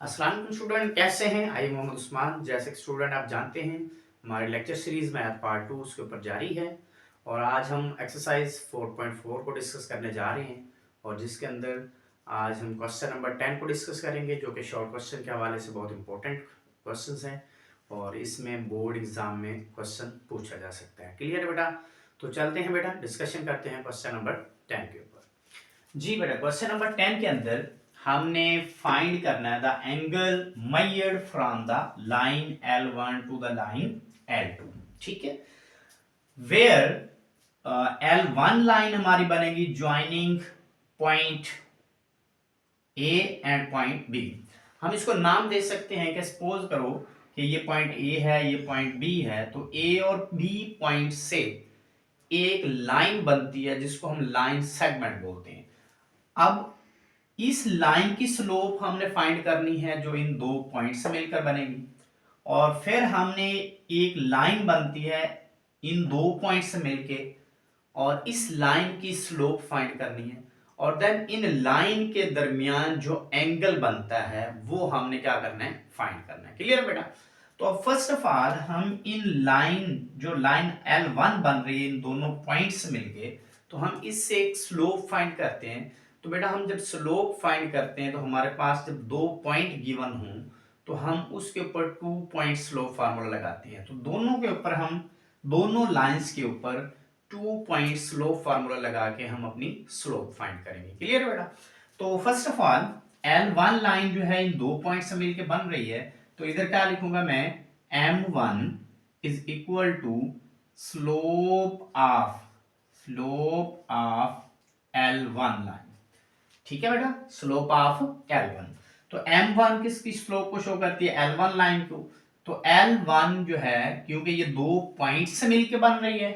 अस्सलाम वालेकुम स्टूडेंट, कैसे हैं? आई मोहम्मद उस्मान। जैसे कि स्टूडेंट आप जानते हैं, हमारे लेक्चर सीरीज में आज पार्ट 2 उसके ऊपर जारी है और आज हम एक्सरसाइज 4.4 को डिस्कस करने जा रहे हैं और जिसके अंदर आज हम क्वेश्चन नंबर 10 को डिस्कस करेंगे, जो कि शॉर्ट क्वेश्चन के हवाले से बहुत इंपॉर्टेंट क्वेश्चंस हैं और इसमें बोर्ड एग्जाम में क्वेश्चन पूछा जा सकता है। क्लियर है बेटा? तो चलते हैं बेटा, डिस्कशन करते हैं क्वेश्चन नंबर 10 के ऊपर। जी बेटा, क्वेश्चन नंबर 10 के अंदर हमने फाइंड करना है the angle measured from the line L1 to the line L2। ठीक है, वेयर L1 लाइन हमारी बनेगी joining point A and point B. हम इसको नाम दे सकते हैं कि सपोज करो कि ये पॉइंट ए है, ये पॉइंट बी है, तो ए और बी पॉइंट से एक लाइन बनती है जिसको हम लाइन सेगमेंट बोलते हैं। अब इस लाइन की स्लोप हमने फाइंड करनी है जो इन दो पॉइंट से मिलकर बनेगी, और फिर हमने एक लाइन बनती है इन दो पॉइंट से मिलके और इस लाइन की स्लोप फाइंड करनी है, और देन इन लाइन के दरमियान जो एंगल बनता है वो हमने क्या करना है, फाइंड करना है। क्लियर बेटा? तो अब फर्स्ट ऑफ ऑल हम इन लाइन जो लाइन L1 बन रही है इन दोनों पॉइंट से मिलके, तो हम इससे एक स्लोप फाइंड करते हैं। तो बेटा हम जब स्लोप फाइंड करते हैं तो हमारे पास जब दो पॉइंट गिवन हों तो हम उसके ऊपर 2 पॉइंट स्लोप फार्मूला लगाते हैं। तो दोनों के ऊपर हम दोनों लाइंस के ऊपर 2 पॉइंट स्लोप फार्मूला लगा के हम अपनी स्लोप फाइंड करेंगे। क्लियर बेटा? तो first of all L1 line जो है इन दो पॉइंट से मिलकर बन रही है, तो इधर क्या लिखूंगा मैं, M1 is equal to slope of L1 line. ठीक है बेटा, स्लोप ऑफ L1। तो M1 किसकी स्लोप को शो करती है, L1 लाइन को। तो L1 जो है, क्योंकि ये दो पॉइंट से मिलके बन रही है,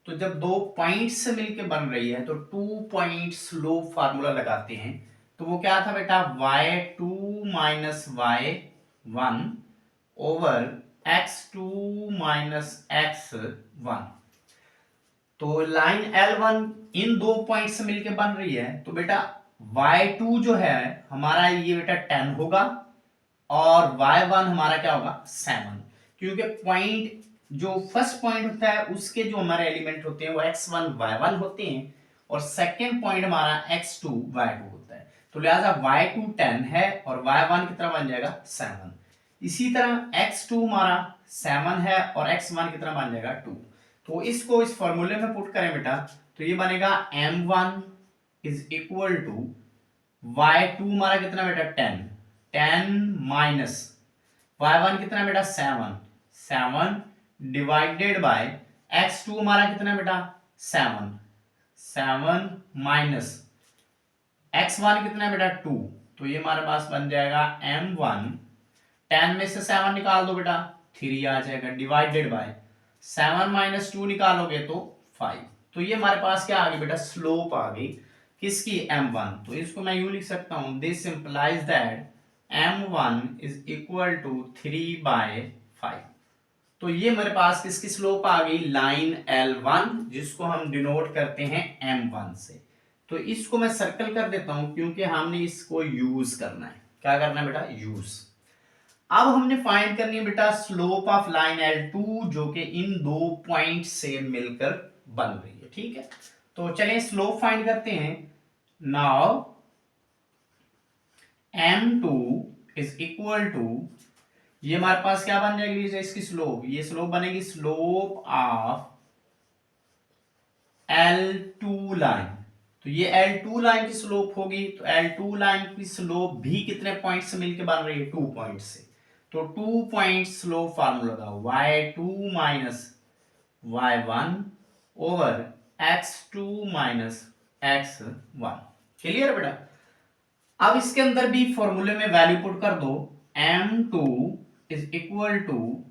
तो जब दो पॉइंट से मिलके बन रही है तो 2 पॉइंट स्लोप फार्मूला लगाते हैं। तो वो क्या था बेटा, y2 minus y1 over x2 minus x1। तो लाइन L1 इन दो पॉइंट से मिलके बन रही है, तो बेटा y2 जो है हमारा ये बेटा 10 होगा और y1 हमारा क्या होगा, 7। क्योंकि पॉइंट जो फर्स्ट पॉइंट होता है उसके जो हमारे एलिमेंट होते हैं वो x1 y1 होते हैं और सेकंड पॉइंट हमारा x2 y2 होता है। तो लिहाजा y2 10 है और y1 कितना बन जाएगा, 7। इसी तरह x2 हमारा 7 है और x1 कितना बन जाएगा, 2। तो इसको इस फॉर्मूले में पुट करें बेटा, तो ये बनेगा M1 is equal to y2 हमारा कितना बेटा, 10 माइनस y1 कितना बेटा, 7 डिवाइडेड बाय x2 हमारा कितना बेटा, 7 माइनस x1 कितना बेटा, 2। तो ये हमारे पास बन जाएगा M1, 10 में से 7 निकाल दो बेटा, 3 आ जाएगा, डिवाइडेड बाय 7 माइनस 2 निकालोगे तो 5। तो ये हमारे पास क्या आ गई बेटा, स्लोप आ गई किसकी, M1। तो इसको मैं यूं लिख सकता हूं, this implies that M1 is equal to 3/5। तो ये मेरे पास किसकी स्लोप आ गई, लाइन L1, जिसको हम डिनोट करते हैं M1 से। तो इसको मैं सर्कल कर देता हूं क्योंकि हमने इसको यूज करना है। क्या करना है बेटा, यूज। अब हमने फाइंड करनी है बेटा स्लोप ऑफ लाइन L2 जो कि इन दो पॉइंट से मिलकर बन रही है। ठीक है, तो चलिए स्लोप फाइंड करते हैं। Now M2 is equal to, ये हमारे पास क्या बन जाएगी इसकी स्लोप, ये स्लोप बनेगी स्लोप ऑफ L2 लाइन। तो ये L2 लाइन की स्लोप होगी, तो L2 लाइन की स्लोप भी कितने पॉइंट से मिलकर बन रही है, 2 पॉइंट से। तो 2 पॉइंट स्लोप फार्मूला लगाओ, y2 minus y1 over x2 minus x1। Clear बेटा? अब इसके अंदर भी फॉर्मूले में वैल्यू पुट कर दो, M2 is equal to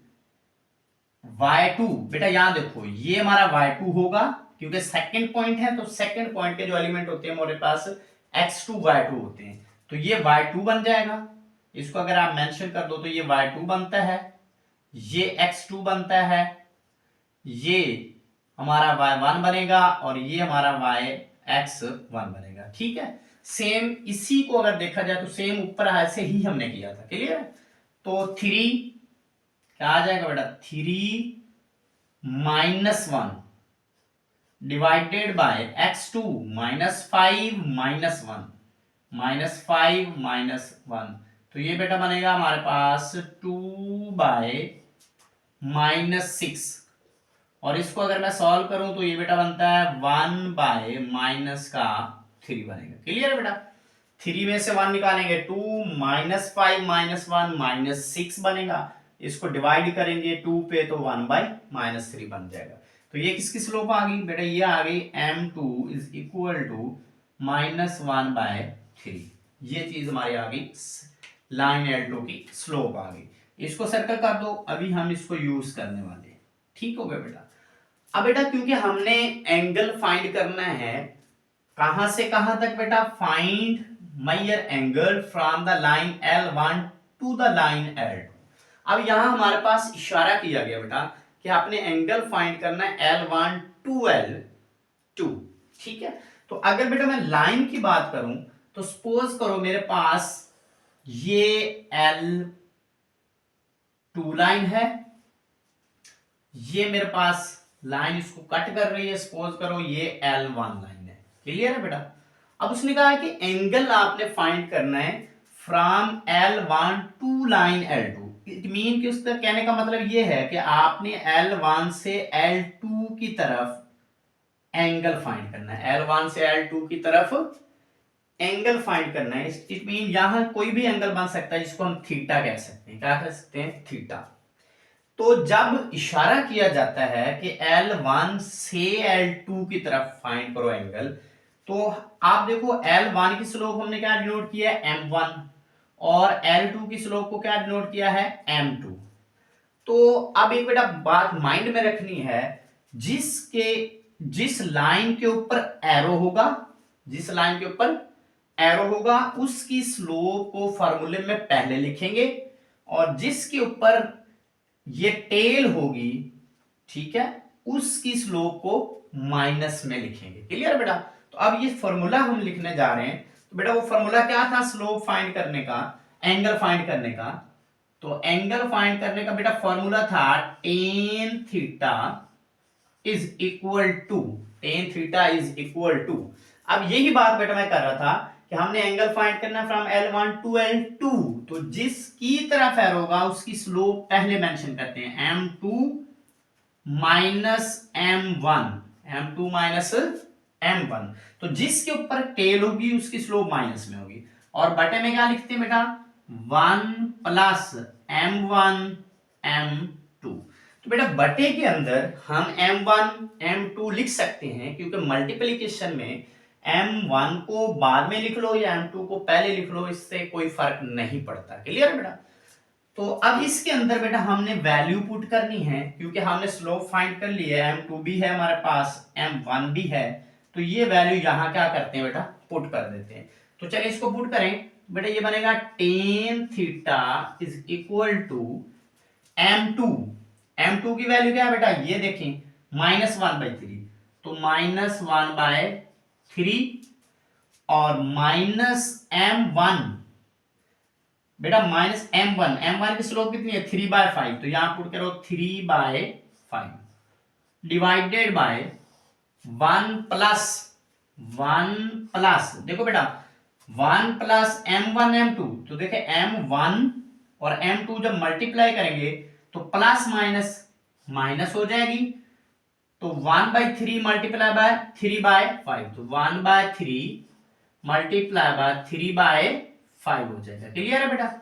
y2। बेटा यहां देखो, ये हमारा y2 होगा क्योंकि सेकंड पॉइंट है, तो सेकंड पॉइंट के जो एलिमेंट होते हैं हमारे पास x2 y2 होते हैं, तो ये y2 बन जाएगा। इसको अगर आप मेंशन कर दो तो ये y2 बनता है, ये x2 बनता है, ये हमारा y1 बनेगा और ये हमारा yx1 बनेगा। ठीक है, सेम इसी को अगर देखा जाए तो सेम ऊपर ऐसे ही हमने किया था, क्लियर है। तो 3 क्या आ जाएगा बेटा, 3 -1 डिवाइडेड बाय x2 -5 -1 -5 तो ये बेटा बनेगा हमारे पास 2/-6 और इसको अगर मैं सॉल्व करूं तो ये बेटा बनता है 1/-3 बनेगा, क्लियर है बेटा। 3 में से 1 निकालेंगे 2 -5 -1 -6 बनेगा। इसको डिवाइड करेंगे 2 पे तो 1/-3 बन जाएगा। तो ये किसकी स्लोप आ गई बेटा, ये आ गई m2 इज इक्वल टू -1/3। ये चीज हमारी आ गई लाइन L2 की स्लोप आ गई। इसको सर्कल कर दो, अभी हम इसको यूज करने वाले हैं, ठीक हो गया बेटा। अब बेटा क्योंकि हमने एंगल फाइंड करना है, कहां से कहां तक बेटा, find measure angle from the line L1 to the line L2। अब यहां हमारे पास इशारा किया गया बेटा कि आपने एंगल फाइंड करना है L1 टू L2, ठीक है। तो अगर बेटा मैं लाइन की बात करूं तो सपोज करो मेरे पास ये L2 लाइन है, ये मेरे पास लाइन इसको कट कर रही है, सपोज करो ये L1 लाइन है, क्लियर है बेटा। अब उसने कहा है कि एंगल आपने फाइंड करना है from L1 to line L2। It mean कि उसका कहने का मतलब ये है कि आपने L1 से L2 की तरफ एंगल फाइंड करना है, L1 से L2 की तरफ एंगल फाइंड करना है। इट मीन यहां कोई भी एंगल बन सकता है जिसको हम थीटा कह सकते हैं, क्या कह सकते हैं, थीटा। तो जब इशारा किया जाता है कि L1 से L2 की तरफ फाइंड करो एंगल, तो आप देखो L1 की स्लोप हमने क्या डिनोट किया है, m1, और L2 की स्लोप को क्या डिनोट किया है, m2। तो अब एक बेटा बात माइंड में रखनी है, जिस लाइन के ऊपर एरो होगा, जिस लाइन के ऊपर एरो होगा उसकी स्लोप को फॉर्मूले में पहले लिखेंगे, और जिसके ऊपर ये टेल होगी, ठीक है, उसकी स्लोप को माइनस में लिखेंगे, क्लियर बेटा। तो अब ये फॉर्मूला हम लिखने जा रहे हैं, तो बेटा वो फॉर्मूला क्या था स्लोप फाइंड करने का, एंगल फाइंड करने का। तो एंगल फाइंड करने का बेटा फॉर्मूला था tan theta is equal to, tan theta is equal to. अब यही बात बेटा मैं कर रहा था कि हमने एंगल फाइंड करना फ्रॉम L1 टू L2, तो जिसकी तरफ एरो होगा उसकी स्लोप पहले मेंशन करते हैं, m2 minus m1, m2 minus m1। तो जिसके ऊपर टेल होगी उसकी स्लोप माइनस में होगी, और बटे में क्या लिखते हैं बेटा, 1 प्लस m1 m2। तो बेटा बटे के अंदर हम m1 m2 लिख सकते हैं, क्योंकि मल्टीप्लिकेशन में m1 को बाद में लिख लो या m2 को पहले लिख लो, इससे कोई फर्क नहीं पड़ता, क्लियर बेटा। तो अब इसके अंदर बेटा हमने वैल्यू पुट करनी है, क्योंकि हमने स्लोप फाइंड कर ली है, m2 भी है हमारे पास, m1 भी है, तो ये वैल्यू यहां क्या करते हैं बेटा, पुट कर देते हैं। तो चलिए इसको पुट करें बेटा, ये बनेगा tan theta is equal to m2, m2 की वैल्यू क्या है बेटा, ये देखें -1/3, तो -1/3 और -m1 बेटा -m1 की स्लोप कितनी है, 3/5, तो यहां पुट करो 3/5 डिवाइडेड बाय 1 प्लस देखो बेटा 1 प्लस m1 m2, तो देखे m1 और m2 जब मल्टीप्लाई करेंगे तो प्लस माइनस माइनस हो जाएगी, तो 1/3 मल्टीप्लाई बाय 3/5, तो 1/3 मल्टीप्लाई बाय 3/5 हो जाएगा, क्लियर है बेटा।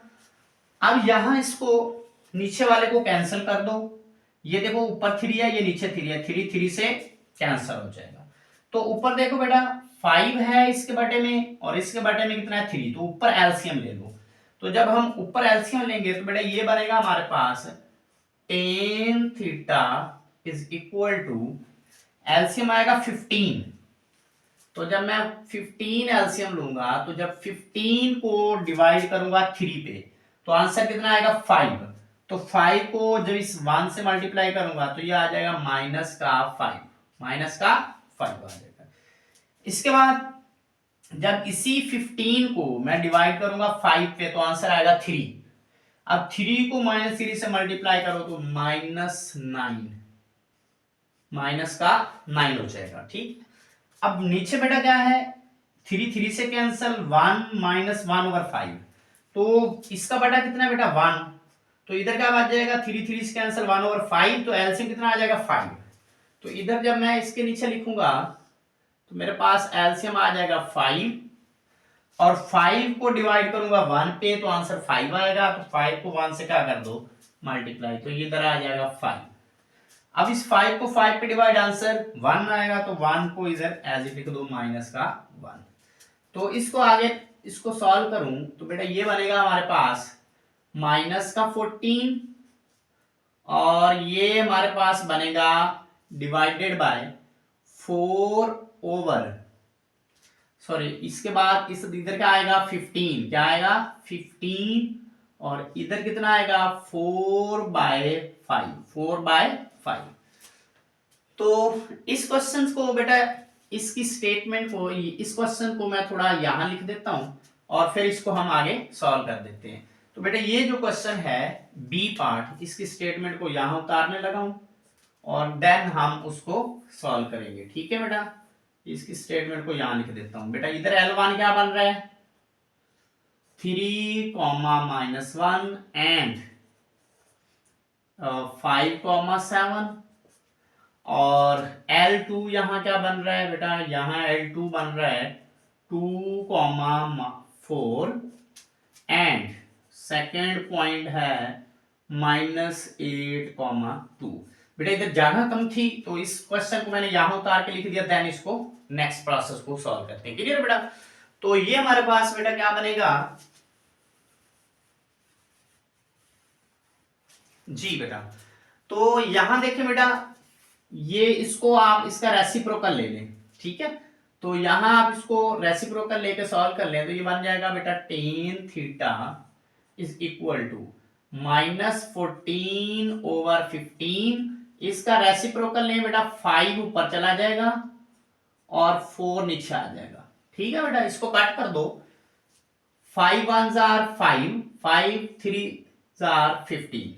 अब यहां इसको नीचे वाले को कैंसिल कर दो, ये देखो ऊपर 3 है, ये नीचे 3 है, 3 से कैंसिल हो जाएगा। तो ऊपर देखो बेटा 5 है इसके बटे में, और इसके बटे में कितना है 3, तो ऊपर एलसीएम ले लो। तो जब हम ऊपर एलसीएम लेंगे तो बेटा ये बनेगा हमारे पास ten theta is equal to, LCM आएगा 15, तो जब मैं 15 एलसीएम लूंगा तो जब 15 को डिवाइड करूंगा 3 पे तो आंसर कितना आएगा 5, तो 5 को जब इस 1 से मल्टीप्लाई करूंगा तो ये आ जाएगा -5 आ जाएगा। इसके बाद जब इसी 15 को मैं डिवाइड करूंगा 5 पे तो आंसर आएगा 3। अब 3 को -3 से मल्टीप्लाई करो तो -9, माइनस का 9 हो जाएगा। ठीक, अब नीचे बेटा क्या है, 3 3 से कैंसल, 1 -1/5, तो इसका बेटा कितना है बेटा 1, तो इधर क्या बच जाएगा, 3 3 से कैंसल 1/5, तो एलसीएम कितना आ जाएगा 5। तो इधर जब मैं इसके नीचे लिखूंगा तो मेरे पास एलसीएम आ जाएगा 5, और 5 को डिवाइड करूंगा 1 पे तो आंसर 5 आएगा। तो 5 को 1 से क्या कर दो, मल्टीप्लाई, तो ये इधर आ जाएगा 5। अब इस 5 को 5 पे डिवाइड, आंसर 1 आएगा, तो 1 को इधर एज इट लिख दो माइनस का 1। तो इसको आगे इसको सॉल्व करूं तो बेटा ये बनेगा हमारे पास माइनस का 14, और ये हमारे पास बनेगा डिवाइडेड बाय 4 ओवर, सॉरी इसके बाद इस इधर क्या आएगा 15, क्या आएगा 15, और इधर कितना आएगा 4/5, 4/5। तो इस क्वेश्चन को बेटा, इसकी स्टेटमेंट को, इस क्वेश्चन को मैं थोड़ा यहां लिख देता हूं और फिर इसको हम आगे सॉल्व कर देते हैं। तो बेटा ये जो क्वेश्चन है बी पार्ट, इसकी स्टेटमेंट को यहां उतारने लगा हूं और देन हम उसको सॉल्व करेंगे। ठीक है बेटा, इसकी स्टेटमेंट को यहां लिख देता हूं। बेटा इधर L1 क्या बन रहा है 3, -1 एंड 5, 7, और L2 यहां क्या बन रहा है बेटा, यहां L2 बन रहा है 2, 4 एंड सेकेंड पॉइंट है -8, 2। बेटा इधर जगह कम थी तो इस क्वेश्चन को मैंने यहां उतार के लिख दिया, देन इसको नेक्स्ट प्रोसेस को सॉल्व करते हैं। क्लियर बेटा, तो ये हमारे पास बेटा क्या बनेगा जी बेटा, तो यहां देखें बेटा, ये इसको आप इसका रेसिप्रोकल ले लें। ठीक है, तो यहां आप इसको रेसिप्रोकल लेके सॉल्व कर लें तो ये बन जाएगा बेटा tan theta is equal to -14/15, इसका रेसिप्रोकल लें बेटा 5 ऊपर चला जाएगा और 4 नीचे आ जाएगा। ठीक है बेटा, इसको काट कर दो, 5 1s are 5, 5 3s are 15,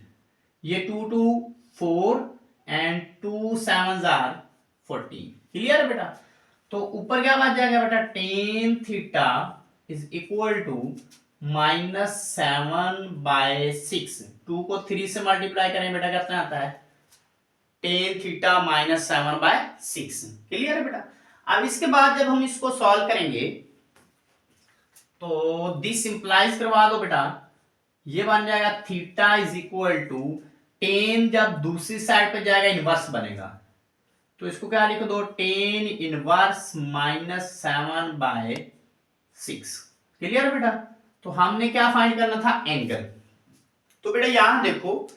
ये 2 2 4 एंड 2 7s are 14। क्लियर है बेटा, तो ऊपर क्या बच जाएगा बेटा tan theta is equal to -7/6, 2 को 3 से मल्टीप्लाई करें बेटा कितना आता है tan थीटा -7/6। क्लियर है बेटा, अब इसके बाद जब हम इसको सॉल्व करेंगे तो दिस इंप्लाइज करवा दो बेटा, ये बन जाएगा theta is equal to tan, जब दूसरी साइड पे जाएगा इनवर्स बनेगा, तो इसको क्या लिख दो टेन इनवर्स -7/6। क्लियर है बेटा, तो हमने क्या फाइंड करना था एंगल। तो बेटा यहां देखो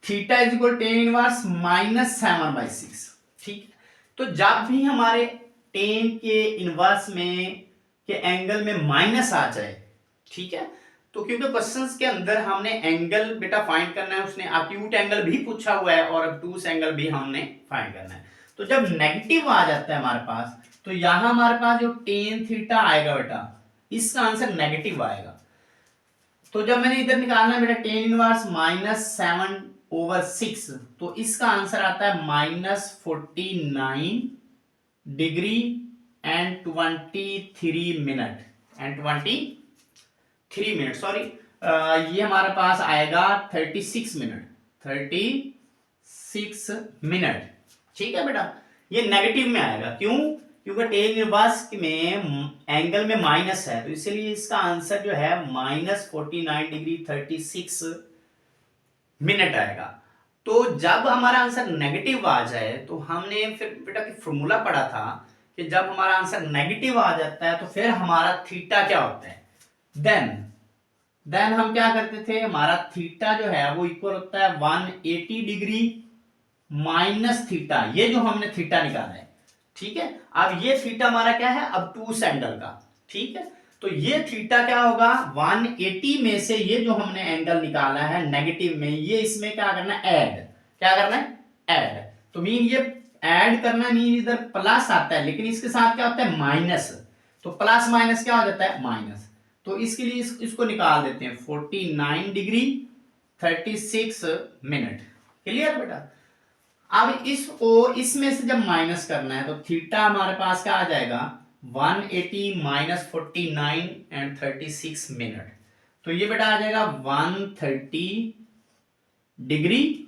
theta is equal tan inverse -7/6। ठीक, तो जब भी हमारे टेन के इनवर्स में के एंगल में माइनस आ जाए, ठीक है, तो क्योंकि क्वेश्चंस के अंदर हमने एंगल बेटा फाइंड करना है, उसने एक्यूट एंगल भी पूछा हुआ है और ऑब्टूस एंगल भी हमने फाइंड करना है। तो जब नेगेटिव आ जाता है हमारे पास, तो यहां हमारे पास जो टेन थीटा आएगा बेटा, इसका आंसर नेगेटिव आएगा। तो जब मैंने इधर निकालना है बेटा टेन इनवर्स -7/6, तो इसका आंसर आता है -49 degree and 23 minute and 23 minute, sorry ये हमारे पास आएगा 36 मिनट, 36 मिनट। ठीक है बेटा, ये नेगेटिव में आएगा, क्यों, क्योंकि टेन इनवर्स में एंगल में माइनस है, तो इसलिए इसका आंसर जो है -49 डिग्री 36 मिनट आएगा। तो जब हमारा आंसर नेगेटिव आ जाए, तो हमने फिर बेटा की फॉर्मूला पढ़ा था कि जब हमारा आंसर नेगेटिव आ जाता है तो फिर हमारा थीटा क्या होता है, देन हम क्या करते थे, हमारा थीटा जो है वो इक्वल होता है 180 डिग्री माइनस थीटा, ये जो हमने थीटा निकाला है। ठीक है, अब ये थीटा हमारा क्या है ऑब्टूस एंगल का। ठीक है, तो ये थीटा क्या होगा 180 में से ये जो हमने एंगल निकाला है नेगेटिव में, ये इसमें क्या करना है ऐड, क्या करना है ऐड, तो मीन ये ऐड करना मीन इधर प्लस आता है, लेकिन इसके साथ क्या होता है माइनस, तो प्लस माइनस क्या हो जाता है, माइनस। तो इसके लिए इसको निकाल देते हैं, 49 डिग्री 36 मिनट। क्लियर बेटा। अब इसको इसमें से जब माइनस करना है तो थीटा हमारे पास क्या आ जाएगा, 180 माइनस 49 एंड 36 मिनट। तो ये बेटा आ जाएगा 130 डिग्री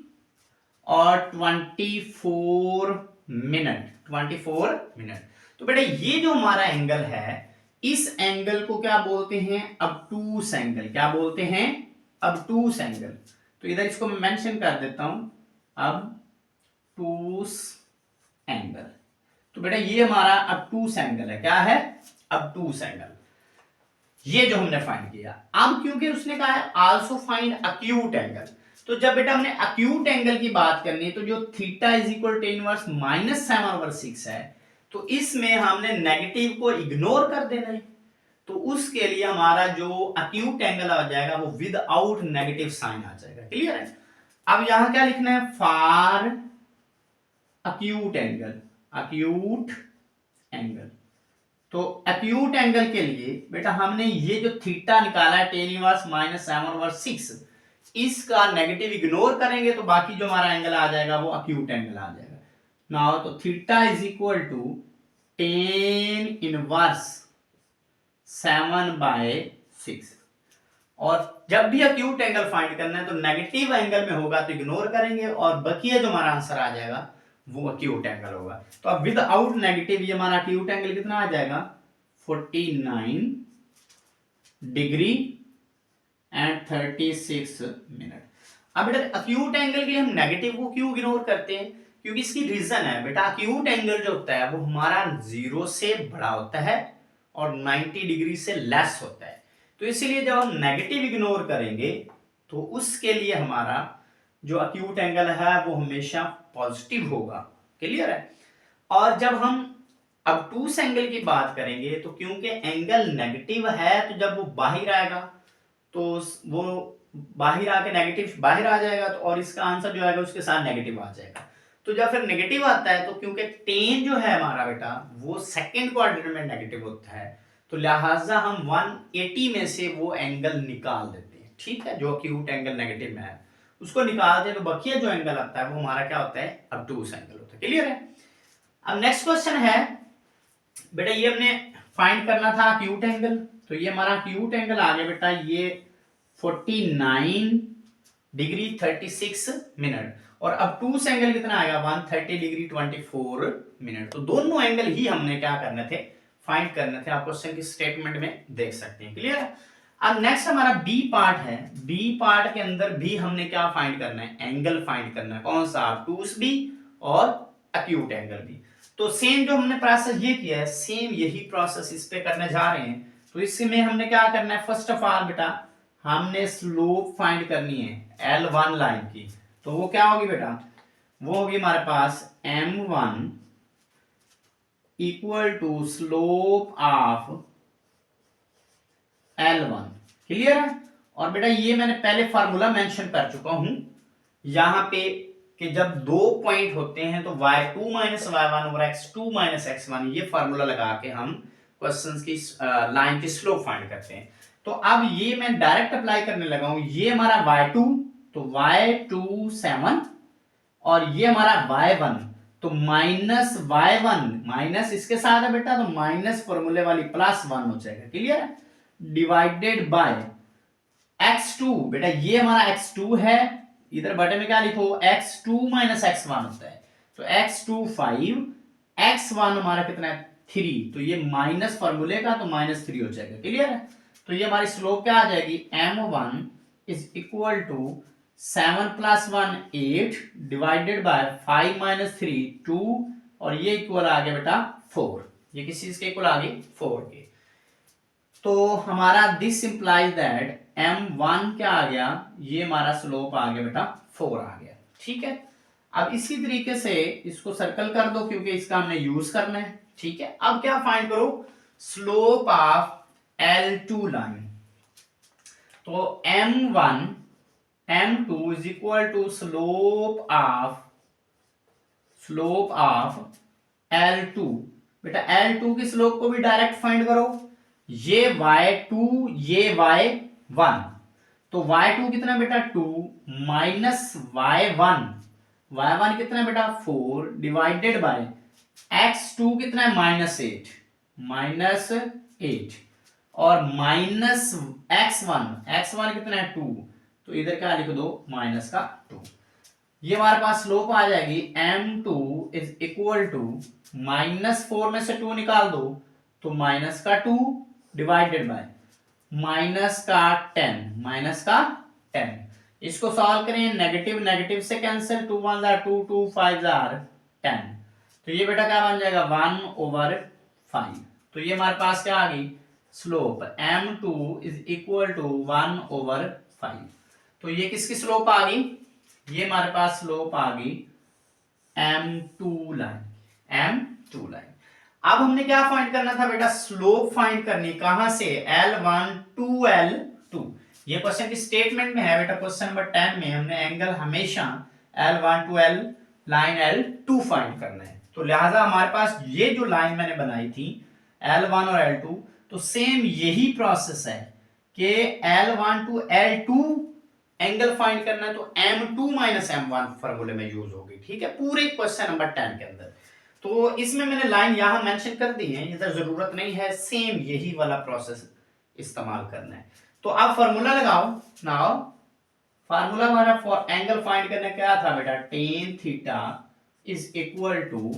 और 24 मिनट। तो बेटा ये जो हमारा एंगल है, इस एंगल को क्या बोलते हैं, obtuse एंगल। क्या बोलते हैं, obtuse एंगल। तो इधर इसको मैं मेंशन कर देता हूं, obtuse एंगल। तो बेटा ये हमारा obtuse एंगल है। क्या है, obtuse एंगल, ये जो हमने फाइंड किया। अब क्योंकि उसने कहा है आल्सो फाइंड अक्यूट एंगल, तो जब बेटा हमने अक्यूट एंगल की बात करनी है, तो जो theta is equal tan inverse -7/6 है, तो इसमें हमने नेगेटिव को इग्नोर कर देना है। तो उसके लिए हमारा जो अक्यूट एंगल आ जाएगा वो विदाउट नेगेटिव साइन आ जाएगा। क्लियर है। अब यहां क्या लिखना है, for acute angle, acute angle. तो एक्यूट एंगल के लिए बेटा हमने ये जो थीटा निकाला है टेन इनवर्स -7/6, इसका नेगेटिव इग्नोर करेंगे तो बाकी जो हमारा एंगल आ जाएगा वो अक्यूट एंगल आ जाएगा। नाउ तो theta is equal to tan inverse 7/6। और जब भी अक्यूट एंगल फाइंड करना है तो नेगेटिव एंगल में होगा तो इग्नोर करेंगे, और बकिया जो हमारा आंसर आ जाएगा वो अक्यूट एंगल होगा। तो अब विदाउट नेगेटिव ये हमारा अक्यूट एंगल कितना आ जाएगा, 49 डिग्री एंड 36 मिनट। अब बेटा अक्यूट एंगल के लिए हम नेगेटिव को क्यों इग्नोर करते हैं, क्योंकि इसकी रीजन है बेटा, अक्यूट एंगल जो होता है वो हमारा 0 से बड़ा होता है और 90 डिग्री से लेस होता है। तो इसीलिए जब हम नेगेटिव इग्नोर करेंगे तो उसके लिए हमारा जो अक्यूट एंगल है वो हमेशा पॉजिटिव होगा। क्लियर है। और जब हम obtuse एंगल की बात करेंगे तो क्योंकि एंगल नेगेटिव है, तो जब वो बाहर आएगा तो वो बाहर आके नेगेटिव बाहर आ जाएगा, तो और इसका आंसर जो आएगा उसके साथ नेगेटिव आ जाएगा। तो जब फिर नेगेटिव आता है तो क्योंकि टेन जो है हमारा बेटा वो सेकंड क्वाड्रेंट में नेगेटिव होता है, तो लिहाजा हम 180 में से वो एंगल निकाल देते हैं। ठीक है, जो अक्यूट एंगल नेगेटिव में है उसको निकाल दें तो बकिया जो एंगल आता है वो हमारा क्या होता है, obtuse एंगल होता है। क्लियर है। अब नेक्स्ट क्वेश्चन है बेटा, ये हमने फाइंड करना था अक्यूट एंगल, तो ये हमारा अक्यूट एंगल आ गया बेटा, ये 49 डिग्री 36 मिनट, और obtuse एंगल कितना आएगा, 130 डिग्री 24 मिनट। तो दोनों एंगल ही हमने क्या करने थे, फाइंड करने थे। आप क्वेश्चन की स्टेटमेंट में देख सकते हैं। क्लियर है। अब नेक्स्ट हमारा बी पार्ट है। बी पार्ट के अंदर भी हमने क्या फाइंड करना है, एंगल फाइंड करना है। कौन सा, obtuse भी और अक्यूट एंगल भी। तो सेम जो हमने प्रोसेस ये किया है, सेम यही प्रोसेस इस पे करने जा रहे हैं। तो इसमें हमने क्या करना है, फर्स्ट ऑफ ऑल बेटा हमने स्लोप फाइंड करनी है L1 लाइन की। तो वो क्या होगी बेटा, वो होगी हमारे पास M1 equal to slope of L1। Clear है। और बेटा ये मैंने पहले फार्मूला मेंशन कर चुका हूं यहां पे कि जब दो पॉइंट होते हैं तो y2 minus y1 over x2 minus x1, ये फार्मूला लगा के हम क्वेश्चंस की लाइन की स्लोप फाइंड करते हैं। तो अब ये मैं डायरेक्ट अप्लाई करने लगा हूं, ये हमारा y2, तो y2 7, और ये हमारा y1 तो माइनस y1, माइनस इसके साथ है बेटा तो माइनस फॉर्मूले वाली +1 हो जाएगा। क्लियर है। डिवाइडेड बाय x2, बेटा ये हमारा x2 है, इधर बटे में क्या लिखो, x2 माइनस x1 होता है। तो x2 5, x1 हमारा कितना है 3, तो ये माइनस फॉर्मूले का तो -3 हो जाएगा। क्लियर है। तो ये हमारी स्लोप क्या आ जाएगी, M1 is equal to 7 + 1 8 divided by 5 - 3 2, और ये इक्वल आ गया बेटा 4। ये किस चीज के इक्वल आ गई, 4 के। तो हमारा दिस इंप्लाइज दैट M1 क्या आ गया, ये हमारा स्लोप आ गया बेटा 4 आ गया। ठीक है। अब इसी तरीके से इसको सर्कल कर दो क्योंकि इसका हमने यूज करना है। ठीक है। अब क्या फाइंड करो, स्लोप ऑफ L2 लाइन। तो M1 M2 is equal to slope of L2। बेटा L2 की स्लोप को भी डायरेक्ट फाइंड करो, ये y2 ये y1, तो y2 कितना बेटा 2 माइनस y1 कितना बेटा 4 डिवाइडेड बाय x2 कितना है -8 और माइनस x1 कितना है 2, तो इधर क्या लिख दो माइनस का 2। ये हमारे पास स्लोप आ जाएगी m2 इज इक्वल टू -4 में से 2 निकाल दो तो माइनस का 2 डिवाइडेड बाय माइनस का 10। इसको सॉल्व करें, नेगेटिव नेगेटिव से कैंसिल, 2 1 जार 2 2 5 जार 10, तो ये बेटा क्या बन जाएगा 1/5। तो ये हमारे पास क्या आ गई slope m2 is equal to 1/5। तो ये किसकी स्लोप आ गई, ये हमारे पास स्लोप आ गई m2 लाइन। अब हमने क्या फाइंड करना था बेटा, स्लोप फाइंड करनी, कहां से L1 टू L2। ये क्वेश्चन की स्टेटमेंट में है बेटा, क्वेश्चन नंबर 10 में हमने एंगल हमेशा L1 to L line L2 find करना है। तो लिहाजा हमारे पास ये जो लाइन मैंने बनाई थी L1 और L2, तो सेम यही प्रोसेस है कि L1 to L2 angle find करना है, तो M2 माइनस M1 फॉर्मूले में यूज होगी, ठीक है, पूरे क्वेश्चन नंबर 10 के अंदर। तो इसमें मैंने लाइन यहां मेंशन कर दी है, इधर जरूरत नहीं है, सेम यही वाला प्रोसेस इस्तेमाल करना है। तो अब फार्मूला लगाओ। नाउ फार्मूला हमारा फॉर एंगल फाइंड करने क्या था बेटा, tan theta is equal to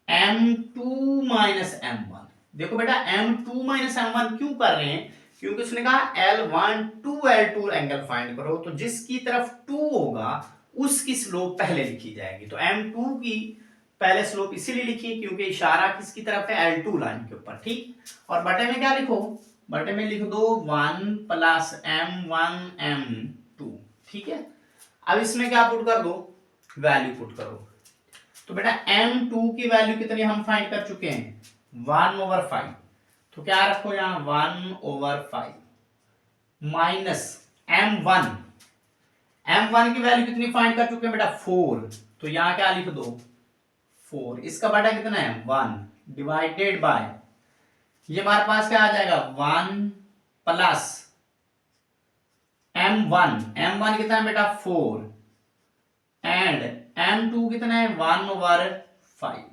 m2 minus m1। देखो बेटा m2 माइनस m1 क्यों कर रहे हैं, क्योंकि उसने कहा L1 to L2 angle find करो, तो जिसकी तरफ 2 होगा उसकी स्लोप पहले लिखी जाएगी। तो m2 की पहले स्लोप इसीलिए लिखी क्योंकि इशारा किसकी तरफ है, L2 लाइन के ऊपर, ठीक। और बटे में क्या लिखो, बटे में लिख दो 1 प्लस m1 m2, ठीक है। अब इसमें क्या पुट कर दो, वैल्यू पुट करो। तो बेटा m2 की वैल्यू कितनी हम फाइंड कर चुके हैं 1/5, तो क्या रखो यहां 1/5 माइनस m1 की वैल्यू कितनी फाइंड कर चुके हैं बेटा 4, तो यहां क्या लिख दो 4, इसका बटा कितना है 1 डिवाइडेड बाय, ये हमारे पास क्या आ जाएगा 1 प्लस m1 कितना है बेटा 4 एंड m2 कितना है 1/5,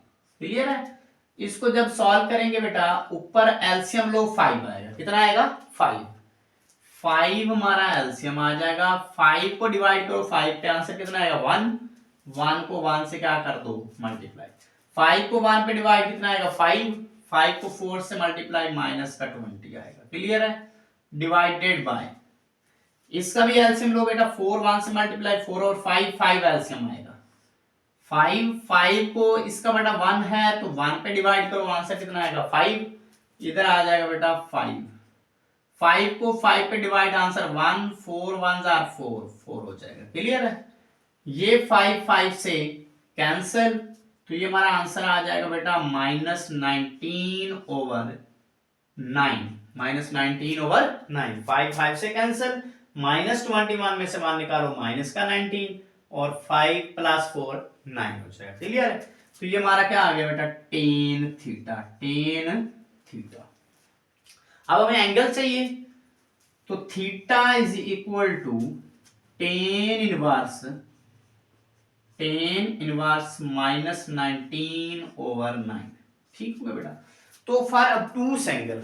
क्लियर है। इसको जब सॉल्व करेंगे बेटा ऊपर एलसीएम लो 5 आएगा, कितना आएगा 5 हमारा एलसीएम आ जाएगा। 5 को डिवाइड करो 5 पे आंसर कितना आएगा 1 को 1 से क्या कर दो मल्टीप्लाई, 5 को 1 पे डिवाइड कितना आएगा 5 को 4 से मल्टीप्लाई माइनस का 20 आएगा, क्लियर है। डिवाइडेड बाय इसका भी एलसीएम लो बेटा 4 1 से मल्टीप्लाई 4 और 5 एलसीएम आएगा 5 को इसका बेटा 1 है तो 1 पे डिवाइड करो आंसर कितना आएगा 5, इधर आ जाएगा बेटा 5 को 5 पे डिवाइड आंसर 1 4 1 4 हो जाएगा, क्लियर है। ये 5 से कैंसिल, तो ये हमारा आंसर आ जाएगा बेटा -19/9 5 से कैंसिल, -21 में से 1 निकालो माइनस का 19 और 5 + 4 9 हो जाएगा, क्लियर है। तो ये हमारा क्या आ गया बेटा tan थीटा। अब हमें एंगल चाहिए, तो theta is equal to tan inverse -19/9, ठीक हो गया बेटा। तो फॉर ऑब्टूस एंगल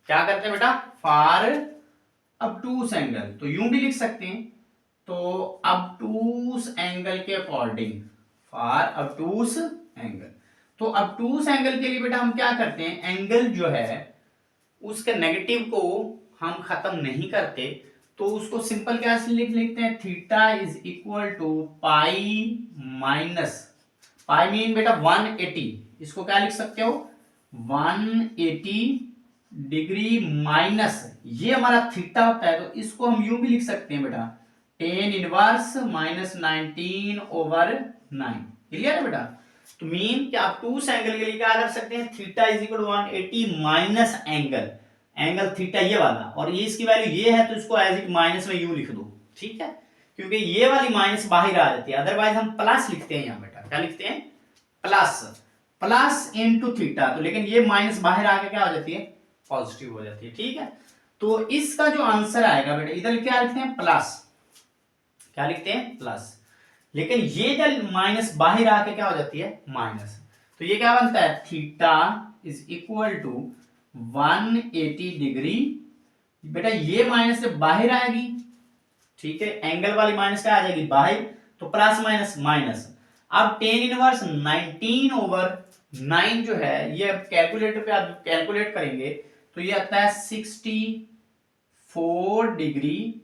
क्या करते हैं बेटा, फॉर ऑब्टूस एंगल तो यूं भी लिख सकते हैं, तो ऑब्टूस एंगल के अकॉर्डिंग फॉर ऑब्टूस एंगल, तो ऑब्टूस एंगल के लिए बेटा हम क्या करते हैं, एंगल जो है उसके नेगेटिव को हम खत्म नहीं करते, तो उसको सिंपल क्या लिख लेते हैं, theta is equal to pi mean बेटा 180, इसको क्या लिख सकते हो 180 डिग्री माइनस, ये हमारा थीटा होता है, तो इसको हम यूं भी लिख सकते हैं बेटा tan इनवर्स -19/9, क्लियर है बेटा। तो मीन कि आप ऑब्टूस एंगल के लिए क्या कर सकते हैं, theta is equal 180 minus angle theta ये वाला, और ये इसकी वैल्यू ये है, तो इसको एज इट माइनस में यूं लिख दो, ठीक है, क्योंकि ये वाली माइनस बाहर आ जाती है, अदरवाइज हम प्लस लिखते हैं यहाँ बेटा, क्या लिखते हैं प्लस, प्लस इंटू थीटा, तो लेकिन ये माइनस बाहर आके क्या हो जाती है, पॉजिटिव हो जाती है। ठीक है, तो इसका जो आंसर आएगा बेटा, इधर क्या लिखते हैं, प्लस, क्या लिखते हैं, प्लस, लेकिन ये जब माइनस बाहर आके क्या हो जाती है, माइनस, तो ये क्या बनता है, theta is equal to 180 degree. बेटा ये माइनस से बाहर आएगी, ठीक है, एंगल वाली माइनस क्या आ जाएगी, बाहर, तो प्लस माइनस माइनस। अब टेन इनवर्स 19/9 जो है, ये अब कैलकुलेटर पे आप कैलकुलेट करेंगे तो ये आता है 64 डिग्री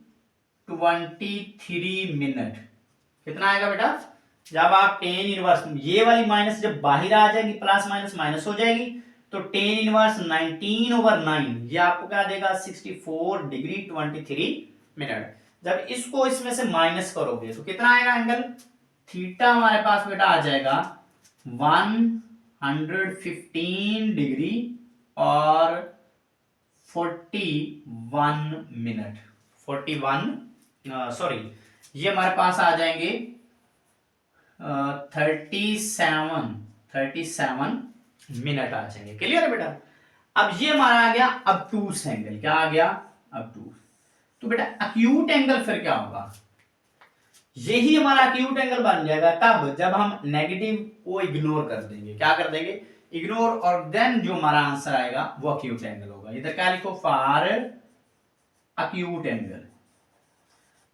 23 मिनट। कितना आएगा बेटा, जब आप टेन इनवर्स, ये वाली माइनस जब बाहर आ जाएगी, प्लस माइनस माइनस हो जाएगी, तो टेन इनवर्स 19/9 ये आपको क्या देगा, 64 डिग्री 23 मिनट। जब इसको इसमें से माइनस करोगे तो कितना आएगा एंगल, थीटा हमारे पास बेटा आ जाएगा 115 डिग्री और 41 मिनट, 41 सॉरी, ये हमारे पास आ जाएंगे 37 मिनट आ जाएंगे। क्लियर है बेटा। अब ये हमारा आ गया obtuse एंगल, क्या आ गया, obtuse। तो बेटा acute एंगल फिर क्या होगा, यही हमारा acute एंगल बन जाएगा तब जब हम नेगेटिव को इग्नोर कर देंगे, क्या कर देंगे, इग्नोर, और देन जो हमारा आंसर आएगा वो acute एंगल होगा। इधर क्या लिखो, फॉर acute एंगल।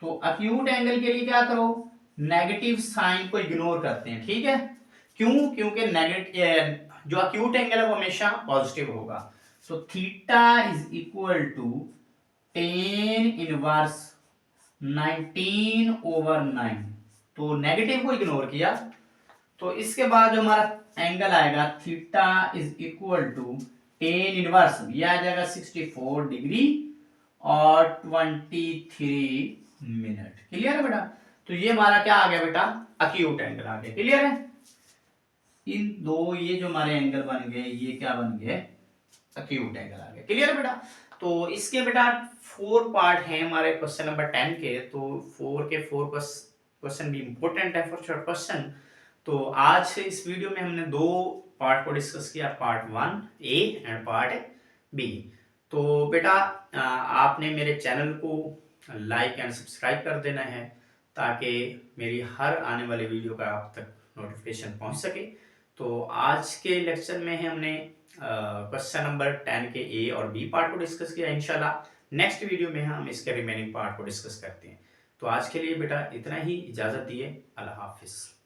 तो acute एंगल के लिए क्या करो, नेगेटिव साइन को इग्नोर करते हैं। ठीक है, क्यों, क्योंकि नेगेटिव जो acute एंगल है वो हमेशा पॉजिटिव होगा। तो theta is equal to tan inverse 19/9, तो नेगेटिव को इग्नोर किया, तो इसके बाद जो हमारा एंगल आएगा theta is equal to tan inverse, ये आ जाएगा 64 डिग्री और 23 मिनट। क्लियर है बेटा। तो ये हमारा क्या आ गया बेटा, अक्यूट एंगल आ गया। क्लियर है, इन दो ये जो हमारे एंगल बन गए ये क्या बन गए, अक्यूट एंगल आ गया। क्लियर है बेटा। तो इसके बेटा 4 पार्ट हैं हमारे क्वेश्चन नंबर 10 के, तो 4 के 4 क्वेश्चन भी इंपॉर्टेंट है फॉर शॉर्ट क्वेश्चन। तो आज इस वीडियो में हमने 2 पार्ट को डिस्कस किया, part 1 A and part B. तो बेटा आपने मेरे चैनल को लाइक एंड सब्सक्राइब कर देना है ताकि मेरी हर आने वाली वीडियो का आप तक नोटिफिकेशन पहुंच सके। तो आज के लेक्चर में हमने क्वेश्चन नंबर 10 के ए और बी पार्ट को डिस्कस किया। इंशाल्लाह नेक्स्ट वीडियो में हम इसके रिमेनिंग पार्ट को डिस्कस करते हैं। तो आज के लिए बेटा इतना ही, इजाज़त दिए, अल्लाह हाफिज़।